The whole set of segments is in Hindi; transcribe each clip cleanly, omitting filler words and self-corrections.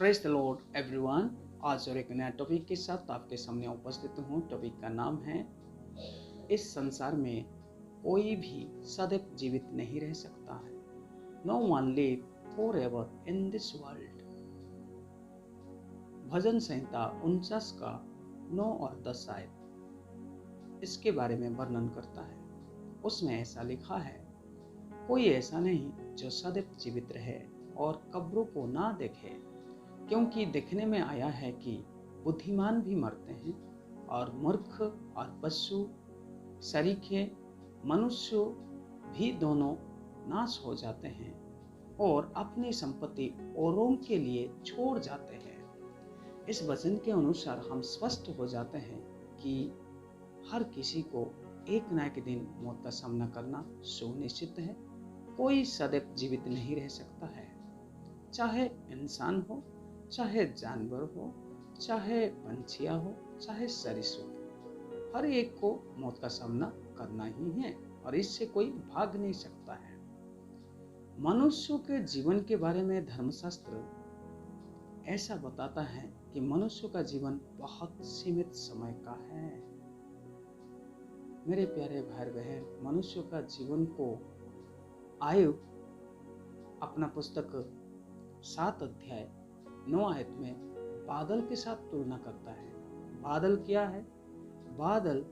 Praise the Lord everyone. आज और एक नया टॉपिक के साथ आपके सामने उपस्थित हूँ। टॉपिक का नाम है, इस संसार में कोई भी सदैव जीवित नहीं रह सकता है। No one live forever in this world. भजन संहिता 49 का 9 और 10 आयत इसके बारे में वर्णन करता है। उसमें ऐसा लिखा है, कोई ऐसा नहीं जो सदैव जीवित रहे और कब्रों को ना देखे, क्योंकि देखने में आया है कि बुद्धिमान भी मरते हैं और मूर्ख और पशु सरीखे मनुष्य भी दोनों नाश हो जाते हैं और अपनी संपत्ति औरों के लिए छोड़ जाते हैं। इस वचन के अनुसार हम स्पष्ट हो जाते हैं कि हर किसी को एक ना एक दिन मौत का सामना करना सुनिश्चित है। कोई सदैव जीवित नहीं रह सकता है, चाहे इंसान हो, चाहे जानवर हो, चाहे पंछियां हो, चाहे सरीसृप, हर एक को मौत का सामना करना ही है और इससे कोई भाग नहीं सकता है। मनुष्य के जीवन के बारे में धर्मशास्त्र ऐसा बताता है कि मनुष्य का जीवन बहुत सीमित समय का है। मेरे प्यारे भाई बहन, मनुष्य का जीवन को आयु अपना पुस्तक 7 अध्याय 9 आयत में बादल के साथ तुलना करता है। बादल क्या है? बादल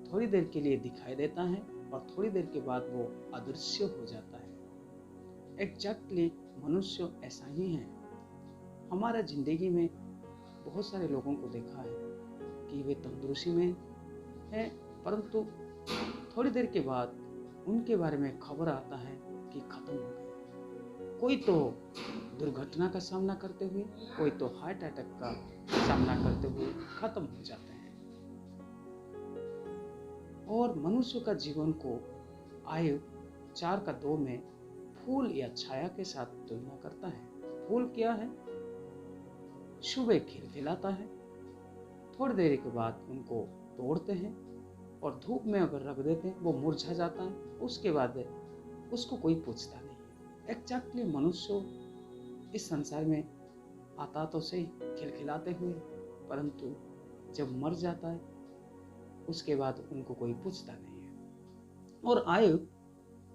थोड़ी देर के लिए दिखाई देता है और थोड़ी देर के बाद वो अदृश्य हो जाता है। एग्जैक्टली मनुष्य ऐसा ही है। हमारा जिंदगी में बहुत सारे लोगों को देखा है कि वे तंदुरुस्ती में है, परंतु थोड़ी देर के बाद उनके बारे में खबर आता है कि खत्म हो गए। कोई तो दुर्घटना का सामना करते हुए, कोई तो हार्ट अटैक का सामना करते हुए खत्म हो जाते हैं। और मनुष्य का जीवन को आयु 4 का 2 में फूल या छाया के साथ तुलना करता है। फूल क्या है? सुबह खिलखिलाता है, थोड़ी देर के बाद उनको तोड़ते हैं और धूप में अगर रख देते हैं वो मुरझा जाता है, उसके बाद उसको कोई पूछता नहीं। एग्जैक्टली मनुष्य इस संसार में आता तो सही खिलखिलाते हुए, परंतु जब मर जाता है उसके बाद उनको कोई पूछता नहीं है। और आयु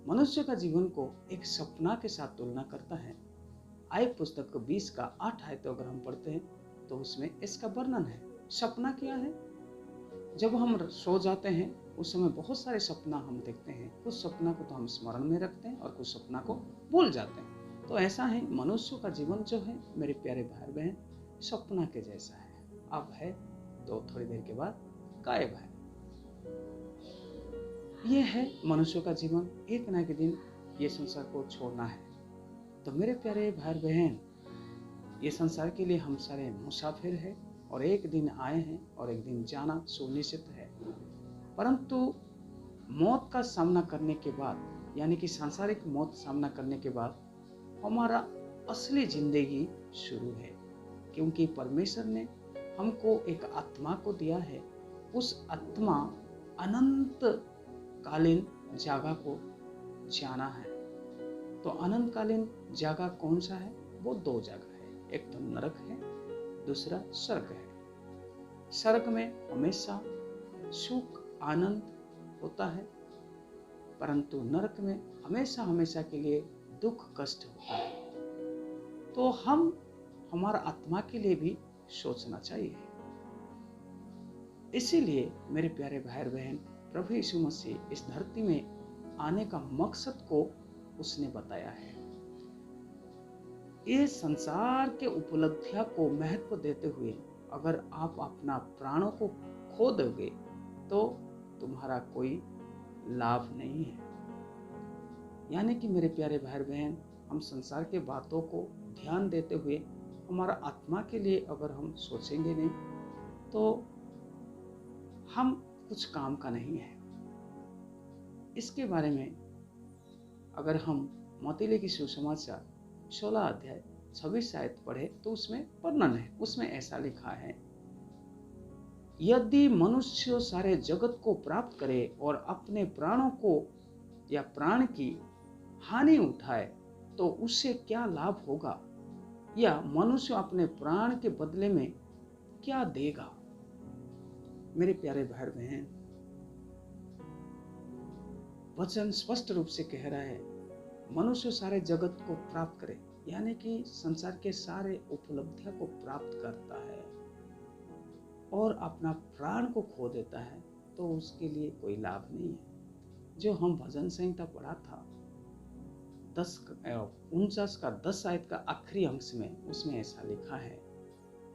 मनुष्य का जीवन को एक सपना के साथ तुलना करता है। आयु पुस्तक 20 का 8 आयत अगर हम पढ़ते हैं तो उसमें इसका वर्णन है। सपना क्या है? जब हम सो जाते हैं उस समय बहुत सारे सपना हम देखते हैं। कुछ सपना को तो हम स्मरण में रखते हैं और कुछ सपना को भूल जाते हैं। तो ऐसा है मनुष्य का जीवन जो है मेरे प्यारे भाई बहन, सपना के जैसा है। अब है तो थोड़ी देर के बाद गायब है। ये है मनुष्य का जीवन। एक ना एक दिन ये संसार को छोड़ना है। तो मेरे प्यारे भाई बहन, ये संसार के लिए हम सारे मुसाफिर हैं और एक दिन आए हैं और एक दिन जाना सुनिश्चित है। परंतु मौत का सामना करने के बाद, यानी कि सांसारिक मौत सामना करने के बाद हमारा असली जिंदगी शुरू है, क्योंकि परमेश्वर ने हमको एक आत्मा को दिया है। उस आत्मा अनंत कालीन जगह को जाना है। तो अनंत कालीन जगह कौन सा है? वो 2 जगह है, एक तो नरक है, दूसरा स्वर्ग है। स्वर्ग में हमेशा सुख आनंद होता है, परंतु नरक में हमेशा हमेशा के लिए दुख कष्ट होता है। तो हमारा आत्मा के लिए भी सोचना चाहिए। इसीलिए मेरे प्यारे भाई बहन, प्रभु यीशु मसीह इस धरती में आने का मकसद को उसने बताया है। ये संसार के उपलब्धियों को महत्व देते हुए अगर आप अपना प्राणों को खो दोगे तो तुम्हारा कोई लाभ नहीं है। यानी कि मेरे प्यारे भाई बहन, हम संसार के बातों को ध्यान देते हुए हमारा आत्मा के लिए अगर हम सोचेंगे नहीं तो हम कुछ काम का नहीं है। इसके बारे में अगर हम मत्ती लिखी सुसमाचार 16 अध्याय 26 आयत पढ़े तो उसमें वर्णन है। उसमें ऐसा लिखा है, यदि मनुष्य सारे जगत को प्राप्त करे और अपने प्राणों को या प्राण की हानि उठाए तो उससे क्या लाभ होगा? या मनुष्य अपने प्राण के बदले में क्या देगा? मेरे प्यारे भाई बहन, वचन स्पष्ट रूप से कह रहा है, मनुष्य सारे जगत को प्राप्त करे, यानी कि संसार के सारे उपलब्धियों को प्राप्त करता है और अपना प्राण को खो देता है, तो उसके लिए कोई लाभ नहीं है। जो हम भजन संहिता पढ़ा था 49 का 10 आयत का आखिरी अंश में, उसमें ऐसा लिखा है,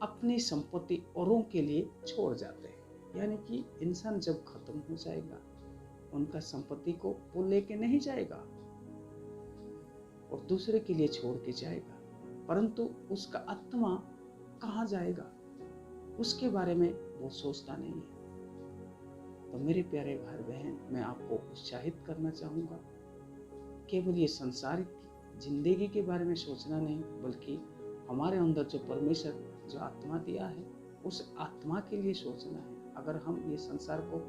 अपनी संपत्ति औरों के लिए छोड़ जाते हैं। यानी कि इंसान जब खत्म हो जाएगा, उनका संपत्ति को वो लेके नहीं जाएगा और दूसरे के लिए छोड़ के जाएगा, परंतु उसका आत्मा कहाँ जाएगा उसके बारे में वो सोचता नहीं है। तो मेरे प्यारे भाई बहन, मैं आपको उत्साहित करना चाहूँगा, केवल ये संसारिक जिंदगी के बारे में सोचना नहीं, बल्कि हमारे अंदर जो परमेश्वर जो आत्मा दिया है, उस आत्मा के लिए सोचना है। अगर हम ये संसार को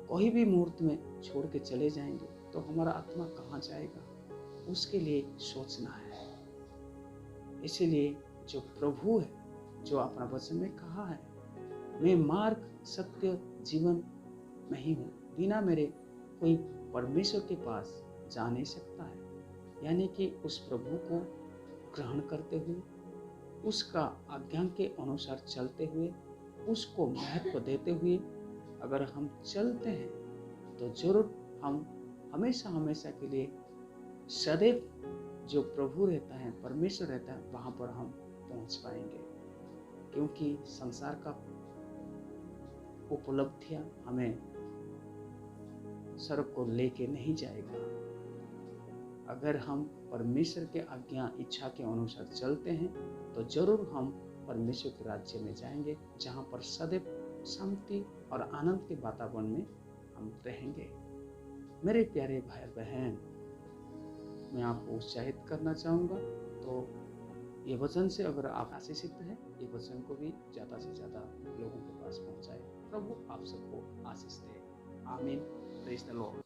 कोई भी मुहूर्त में छोड़ के चले जाएंगे, तो हमारा आत्मा कहाँ जाएगा, उसके लिए सोचना है। इसीलिए जो प्रभु है, जो अपना वचन में कहा है, मैं मार्ग सत्य जीवन मैं ही हूँ, बिना मेरे कोई परमेश्वर के पास जा नहीं सकता है। यानी कि उस प्रभु को ग्रहण करते हुए, उसका आज्ञा के अनुसार चलते हुए, उसको महत्व देते हुए अगर हम चलते हैं, तो जरूर हम हमेशा हमेशा के लिए सदैव जो प्रभु रहता है, परमेश्वर रहता है, वहाँ पर हम पहुँच पाएंगे। क्योंकि संसार का उपलब्धियाँ हमें स्वर्ग को लेके नहीं जाएगा। अगर हम परमेश्वर के आज्ञा इच्छा के अनुसार चलते हैं, तो जरूर हम परमेश्वर के राज्य में जाएंगे, जहाँ पर सदैव शांति और आनंद के वातावरण में हम रहेंगे। मेरे प्यारे भाई बहन, मैं आपको उत्साहित करना चाहूँगा, तो ये वचन से अगर आप आशीषित हैं, ये वचन को भी ज़्यादा से ज़्यादा लोगों के पास पहुँचाए। प्रभु आप सबको आशीष दे। आमीन। Praise the Lord.